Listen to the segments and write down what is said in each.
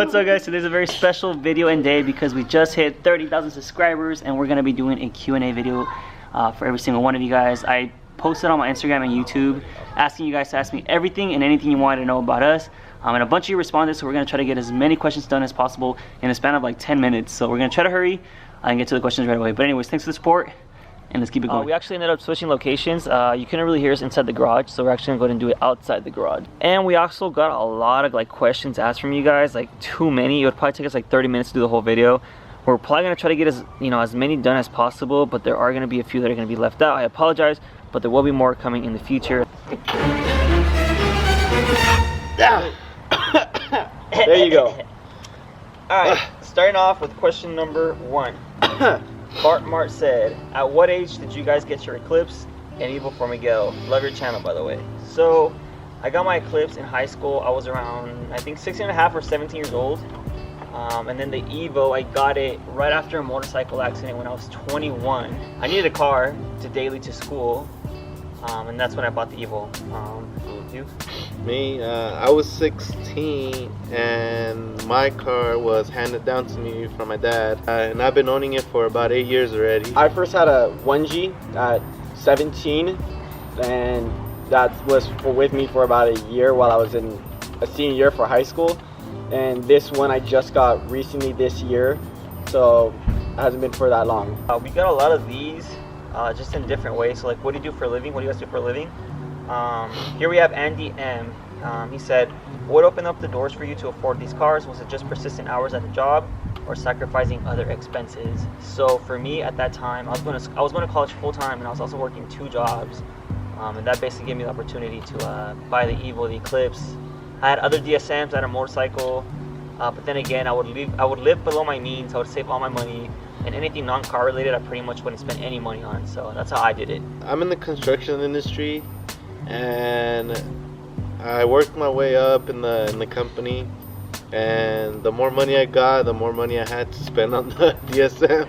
What's up, guys? Today's a very special video and day because we just hit 30,000 subscribers and we're going to be doing a Q&A video for every single one of you guys. I posted on my Instagram and YouTube asking you guys to ask me everything and anything you wanted to know about us. And a bunch of you responded, so we're going to try to get as many questions done as possible in a span of like 10 minutes. So we're going to try to hurry and get to the questions right away. But anyways, thanks for the support. And let's keep it going. We actually ended up switching locations. You couldn't really hear us inside the garage, so we're actually gonna go ahead and do it outside the garage. And we also got a lot of like questions asked from you guys, like too many. It would probably take us like 30 minutes to do the whole video. We're probably gonna try to get as many done as possible, but there are gonna be a few that are gonna be left out. I apologize, but there will be more coming in the future. There you go. All right, starting off with question number 1. Bart Mart said, at what age did you guys get your Eclipse and Evo for Miguel? Love your channel, by the way. So I got my Eclipse in high school. I was around, I think 16 and a half or 17 years old. And then the Evo, I got it right after a motorcycle accident when I was 21. I needed a car to daily to school, and that's when I bought the Evo. You? Me, I was 16 and my car was handed down to me from my dad, and I've been owning it for about 8 years already. I first had a 1G at 17, and that was with me for about a year while I was in a senior year for high school. And this one I just got recently this year, so it hasn't been for that long. We got a lot of these just in different ways. So like, what do you do for a living? What do you guys do for a living? Here we have Andy M. He said, what opened up the doors for you to afford these cars? Was it just persistent hours at the job or sacrificing other expenses? So for me at that time, I was going to college full time, and I was also working 2 jobs. And that basically gave me the opportunity to buy the Evo, the Eclipse. I had other DSMs, I had a motorcycle, but then again, I would live below my means. I would save all my money, and anything non-car related, I pretty much wouldn't spend any money on. So that's how I did it. I'm in the construction industry, and I worked my way up in the company, and the more money I got, the more money I had to spend on the DSM.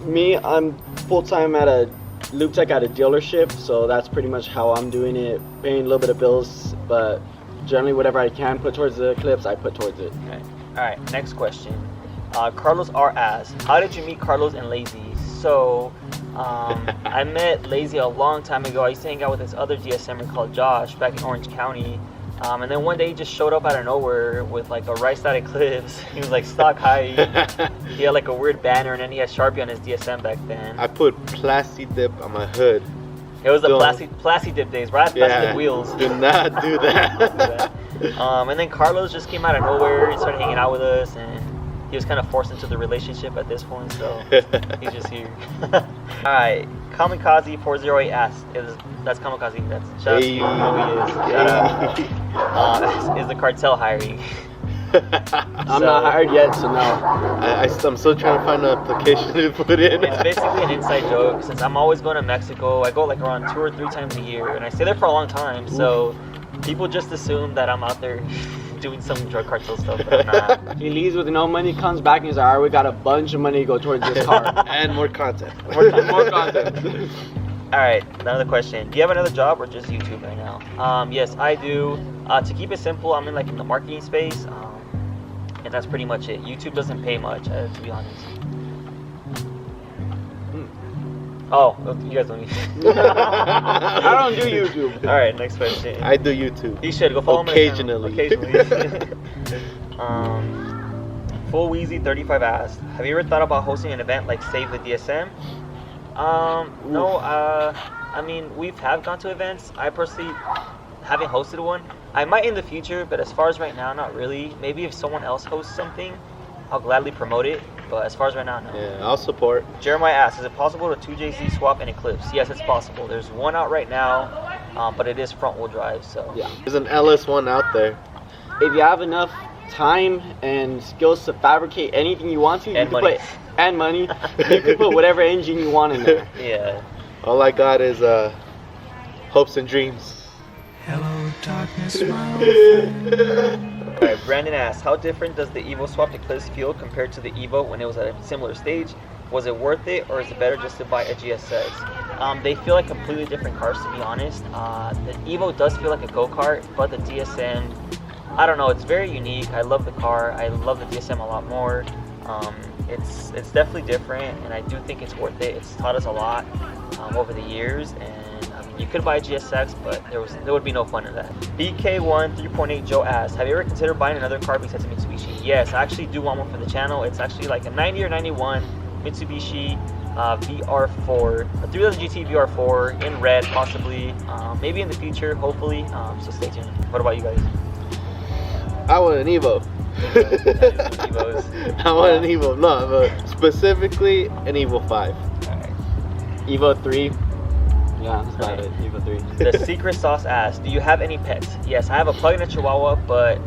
Me, I'm full-time at a lube tech at a dealership, so that's pretty much how I'm doing it, paying a little bit of bills, but generally whatever I can put towards the Eclipse, I put towards it. Okay. All right, next question. Carlos R. asks, how did you meet Carlos and Lazy? So I met Lazy a long time ago. I used to hang out with this other DSMer called Josh back in Orange County. And then one day he just showed up out of nowhere with like a Rice Dot Eclipse. He was like stock high. He had like a weird banner, and then he had Sharpie on his DSM back then. I put Plasti Dip on my hood. It was the Plasti Dip days, right? Plasti Dip wheels. Do not do that. And then Carlos just came out of nowhere. He started hanging out with us, and he was kind of forced into the relationship at this point, so he's just here. Alright, Kamikaze408 asks, that's Kamikaze, that's shout out to you, who he is. Shout out. Is the cartel hiring? I'm not hired yet, so no. I'm still trying to find an application to put in. It's basically an inside joke. Since I'm always going to Mexico, I go like around 2 or 3 times a year, and I stay there for a long time, so people just assume that I'm out there doing some drug cartel stuff, but I'm not. He leaves with no money, comes back, and he's like, alright, we got a bunch of money to go towards this car. And more content. More content. Alright, another question. Do you have another job or just YouTube right now? Yes, I do. To keep it simple, I'm in the marketing space, and that's pretty much it. YouTube doesn't pay much, to be honest. Oh, you guys don't need I don't do YouTube. Alright, next question. I do YouTube. You should go follow me. Occasionally. Full Weezy 35 asked, have you ever thought about hosting an event like Save the Dsm? No, I mean, we have gone to events. I personally haven't hosted one. I might in the future, but as far as right now, not really. Maybe if someone else hosts something, I'll gladly promote it. But as far as right now, no. Yeah, I'll support. Jeremiah asks, is it possible to 2JZ swap an Eclipse? Yes, it's possible. There's one out right now, but it is front wheel drive, so. Yeah. There's an LS1 out there. If you have enough time and skills to fabricate anything you want to, you can put you can put whatever engine you want in there. Yeah. All I got is hopes and dreams. Hello, darkness, my old friend. Alright, Brandon asks, how different does the Evo swapped Eclipse feel compared to the Evo when it was at a similar stage? Was it worth it, or is it better just to buy a GSX? They feel like completely different cars, to be honest. The Evo does feel like a go-kart, but the DSM I don't know, it's very unique. I love the car. I love the DSM a lot more. It's definitely different, and I do think it's worth it. It's taught us a lot over the years, and I mean, you could buy a GSX, but there would be no fun in that. BK1 3.8 Joe asks, have you ever considered buying another car besides a Mitsubishi? Yes, I actually do want one for the channel. It's actually like a 90 or 91 Mitsubishi VR4, a 3000 GT VR4 in red, possibly, maybe in the future, hopefully. So stay tuned. What about you guys? I want an Evo. I want an Evo. No, but specifically an Evo 5. Alright. Evo 3. Yeah, that's about it. Evo 3. The Secret Sauce asks, do you have any pets? Yes, I have a pug and a chihuahua, but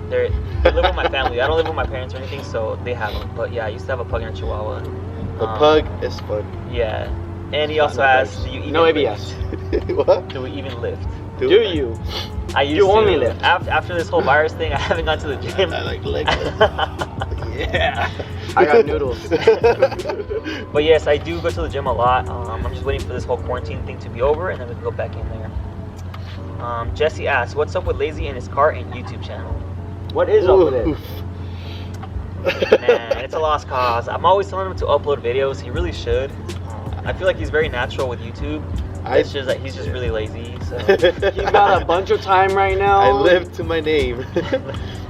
they live with my family. I don't live with my parents or anything, so they have them. But yeah, I used to have a pug and a chihuahua. The pug is fun. Yeah. And he also asks, do you even ABS. What? Do we even lift? Do you? I used You to. only lift. After this whole virus thing, I haven't gone to the gym. I like leg lift. Yeah. I got noodles. But yes, I do go to the gym a lot. I'm just waiting for this whole quarantine thing to be over, and then we can go back in there. Jesse asks, what's up with Lazy and his car and YouTube channel? What is up with it? Man, it's a lost cause. I'm always telling him to upload videos. He really should. I feel like he's very natural with YouTube. It's just that he's just really lazy. So. He's got a bunch of time right now. I live to my name.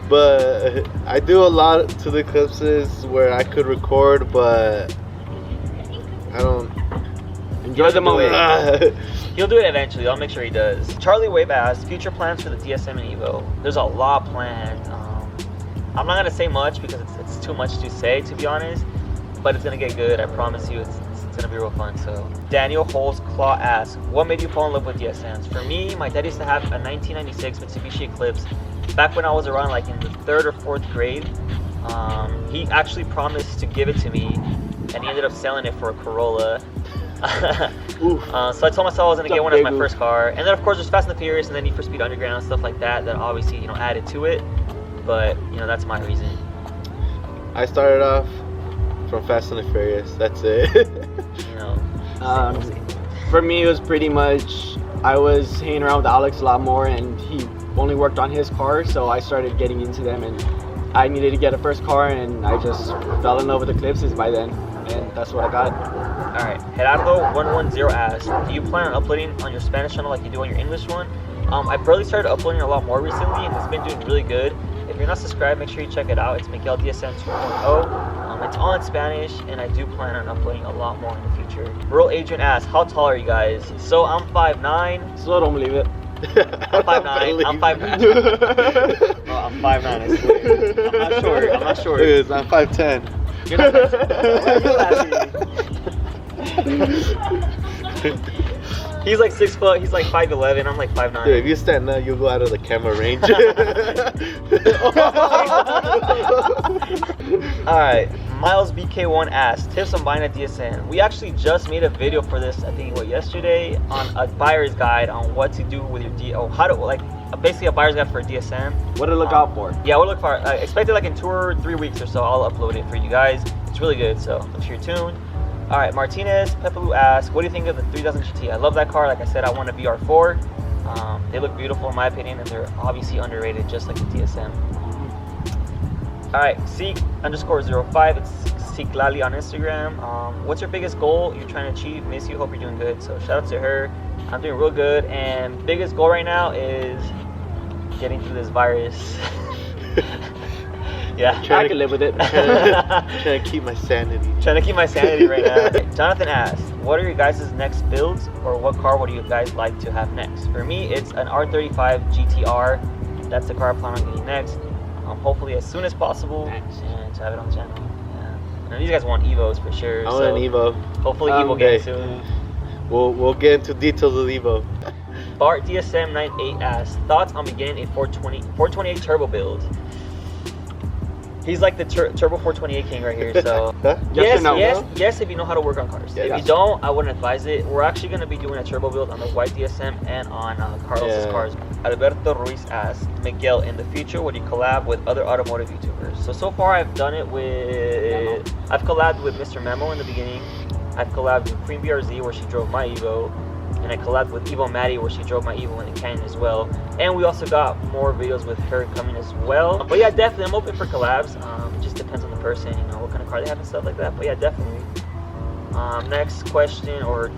But I do a lot to the eclipses where I could record, but I don't enjoy the moment. He'll do it eventually. I'll make sure he does. Charlie Wave asks, future plans for the DSM and Evo. There's a lot planned. I'm not gonna say much because it's too much to say, to be honest. But it's gonna get good. I promise you. It's gonna be real fun. So Daniel Holes Claw asks, what made you fall in love with DSMs? For me, my dad used to have a 1996 Mitsubishi Eclipse back when I was around like in the 3rd or 4th grade. He actually promised to give it to me, and he ended up selling it for a Corolla. So I told myself I was gonna get one as my first car, and then of course there's Fast and the Furious and then Need for Speed Underground and stuff like that obviously added to it. But that's my reason. I started off from Fast and the Furious. That's it. For me, it was pretty much I was hanging around with Alex a lot more, and he only worked on his car, so I started getting into them, and I needed to get a first car, and I just fell in love with Eclipses by then, and that's what I got. All right, Gerardo110 asks, do you plan on uploading on your Spanish channel like you do on your English one? I barely started uploading a lot more recently, and it's been doing really good. If you're not subscribed, make sure you check it out. It's Miguel Dsm 2.0. It's all in Spanish, and I do plan on uploading a lot more in the future. Rural Adrian asks, how tall are you guys? So I'm 5'9". So don't believe it. I'm 5'9". I'm 5'9". Oh, I'm 5'9". I swear. I'm not short. I'm 5'10". You're not 5'10". He's like 6 foot, he's like 5'11", I'm like 5'9". Dude, if you stand up, you'll go out of the camera range. Alright, Miles BK1 asks, tips on buying a DSM. We actually just made a video for this, I think yesterday, on a buyer's guide on what to do with your basically a buyer's guide for a DSM. What to look out for. Yeah, we'll look for expect it like in 2 or 3 weeks or so. I'll upload it for you guys. It's really good, so make sure you're tuned. Alright, Martinez Pepelu asks, what do you think of the 3000 GT? I love that car. Like I said, I want a VR4. They look beautiful in my opinion, and they're obviously underrated just like the DSM. Alright, Seek_05, it's Seeklali on Instagram. What's your biggest goal you're trying to achieve? Miss you, hope you're doing good. So shout out to her. I'm doing real good, and biggest goal right now is getting through this virus. Yeah, I can live with it. Trying to keep my sanity. Trying to keep my sanity right now. Jonathan asks, what are your guys' next builds, or what car would you guys like to have next? For me, it's an R35 GTR. That's the car I plan on getting next. Hopefully as soon as possible, and to have it on the channel. Yeah. And these guys want EVOs for sure. I want an Evo. Hopefully Evo gets soon. We'll get into details of Evo. Bart DSM 98 asks, thoughts on beginning a 428 turbo build? He's like the Turbo 428 king right here, so huh? yes, if you know how to work on cars. Yes. If you don't, I wouldn't advise it. We're actually going to be doing a turbo build on the white DSM and on Carlos's cars. Alberto Ruiz asks, Miguel, in the future, would you collab with other automotive YouTubers? So far I've done it with, I've collabed with Mr. Memo in the beginning. I've collabed with Queen BRZ where she drove my Evo. and I collabed with Evo Maddie where she drove my Evo in the Canyon as well. And we also got more videos with her coming as well. But yeah, definitely I'm open for collabs. It just depends on the person, you know, what kind of car they have and stuff like that. But yeah, definitely. Next question, or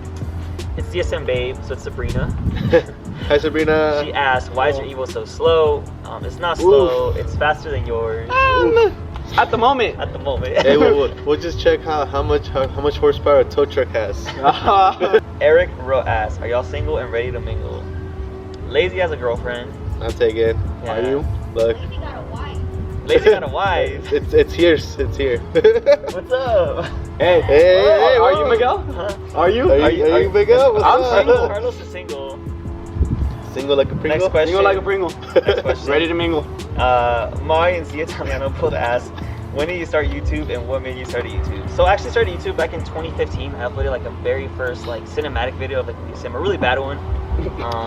it's DSM Babe, so it's Sabrina. Hi Sabrina. She asked, why is your Evo so slow? It's not slow, it's faster than yours. At the moment. At the moment. Hey, we'll just check how much horsepower a tow truck has. Eric Ro asks, are y'all single and ready to mingle? Lazy has a girlfriend. I'll take it. Yeah. Are you? Look. Lazy got a wife. Lazy got a wife. It's here. It's here. What's up? Hey, are you whoa. Miguel? Huh? Are you? Are you Miguel? What's I'm up? single. Carlos is single. Single like a Pringle? Next question. Mingle like a Pringle. Next question. Ready to mingle. Mai and Zia Italiano both asked, when did you start YouTube and what made you start YouTube? So I actually started YouTube back in 2015. I uploaded like a very first like cinematic video of like the Dsm, a really bad one.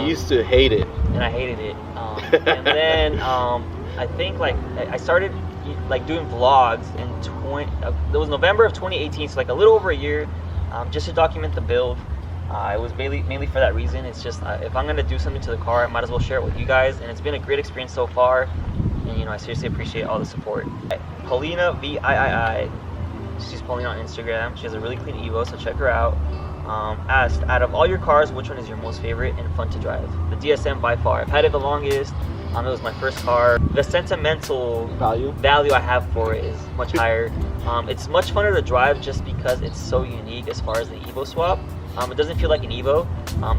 You used to hate it. And I hated it. And then I think like I started like doing vlogs in it was November of 2018, so like a little over a year, just to document the build. It was mainly for that reason. It's just if I'm gonna do something to the car, I might as well share it with you guys, and it's been a great experience so far. And you know, I seriously appreciate all the support. Paulina VIII, she's Paulina on Instagram. She has a really clean Evo, so check her out. Asked, out of all your cars, which one is your most favorite and fun to drive? The DSM by far. I've had it the longest. It was my first car. The sentimental value I have for it is much higher. It's much funner to drive just because it's so unique as far as the Evo swap. It doesn't feel like an Evo.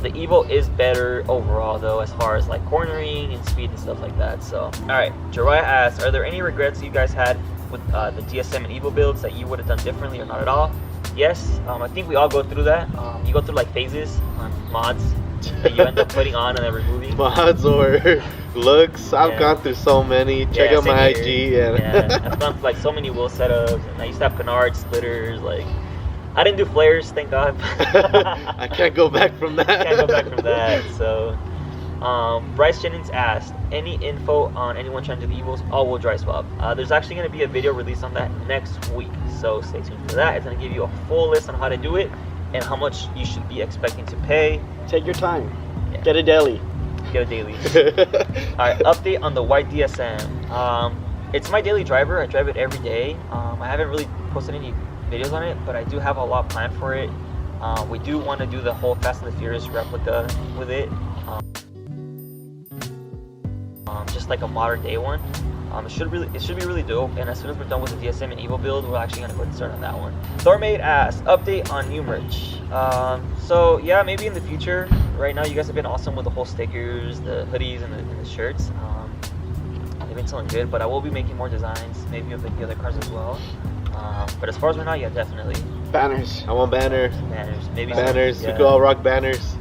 The Evo is better overall though, as far as like cornering and speed and stuff like that. So, all right, Jariah asks, are there any regrets you guys had with the DSM and Evo builds that you would have done differently or not at all? Yes, I think we all go through that. You go through like phases on mods that you end up putting on and then removing. Mods or looks. I've gone through so many. Check out my IG. I've gone through like so many wheel setups, and I used to have canards, splitters, like I didn't do flares, thank God. I can't go back from that. Can't go back from that. So, Bryce Jennings asked, any info on anyone trying to do the EVOS all-wheel drive swap? There's actually going to be a video released on that next week, so stay tuned for that. It's going to give you a full list on how to do it and how much you should be expecting to pay. Take your time. Yeah. Get a daily. Get a daily. Alright, update on the white DSM. It's my daily driver. I drive it every day. I haven't really posted any videos on it, but I do have a lot planned for it. We do want to do the whole Fast and the Furious replica with it. Just like a modern day one. It should be really dope, and as soon as we're done with the DSM and Evo build, we're actually gonna go and start on that one. Thormaid asks, update on new merch. So yeah, maybe in the future. Right now you guys have been awesome with the whole stickers, the hoodies, and the shirts. They've been selling good, but I will be making more designs, maybe of the other cars as well. But as far as right now, yeah, definitely. Banners. I want banners. Banners, maybe banners. Some, We could all rock banners.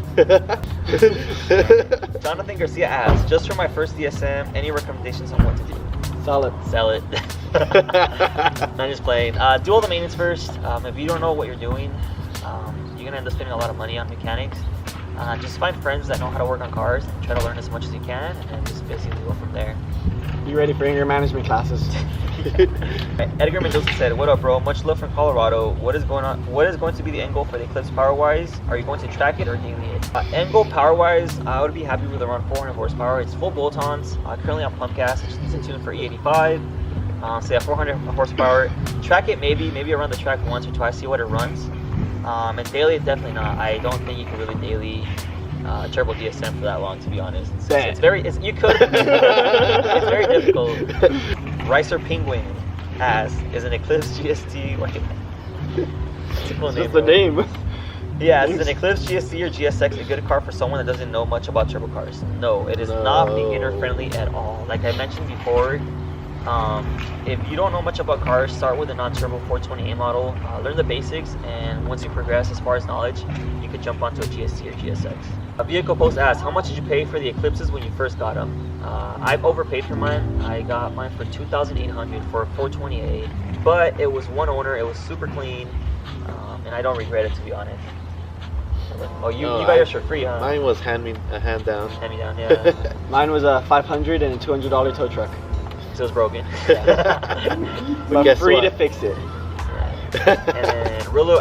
Jonathan Garcia asks, just for my first DSM, any recommendations on what to do? Sell it. Sell it. I'm just playing. Do all the maintenance first. If you don't know what you're doing, you're gonna end up spending a lot of money on mechanics. Just find friends that know how to work on cars and try to learn as much as you can, and then just basically go from there. Be ready for anger management classes. Edgar Mendoza said, "What up, bro? Much love from Colorado. What is going to be the end goal for the Eclipse power-wise? Are you going to track it or daily it?" End goal power-wise, I would be happy with around 400 horsepower. It's full bolt-ons. Currently on pump gas. It's just tuned for E85. So yeah, 400 horsepower. Track it maybe around the track once or twice. See what it runs. And daily, definitely not. I don't think you can really daily turbo DSM for that long, to be honest. It's you could. It's very difficult. Ricer Penguin asks, is an Eclipse GST like it's a cool name, Just the name. Yeah, is an Eclipse GST or GSX a good car for someone that doesn't know much about turbo cars? No, it is not beginner friendly at all. Like I mentioned before, if you don't know much about cars, start with a non-turbo 420A model, learn the basics, and once you progress as far as knowledge, you could jump onto a GST or GSX. A vehicle post asks, how much did you pay for the Eclipses when you first got them? I've overpaid for mine. I got mine for $2,800 for a 420A, but it was one owner, it was super clean, and I don't regret it, to be honest. Oh, you got yours for free, huh? Mine was hand down. Hand me down, yeah. Mine was a $500 and a $200 tow truck. So it's broken. But guess free what? to fix it. And then Rulu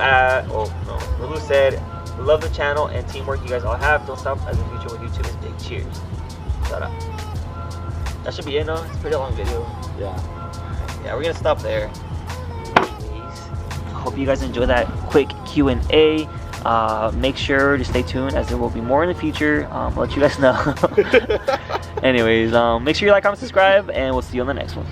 said, Love the channel and teamwork you guys all have. Don't stop as the future with YouTube is big. Cheers. Shout out. That should be it, no? It's a pretty long video. Yeah. Yeah, we're gonna stop there. Hope you guys enjoy that quick Q&A. Make sure to stay tuned as there will be more in the future. I'll let you guys know. Anyways, make sure you like, comment, subscribe, and we'll see you on the next one.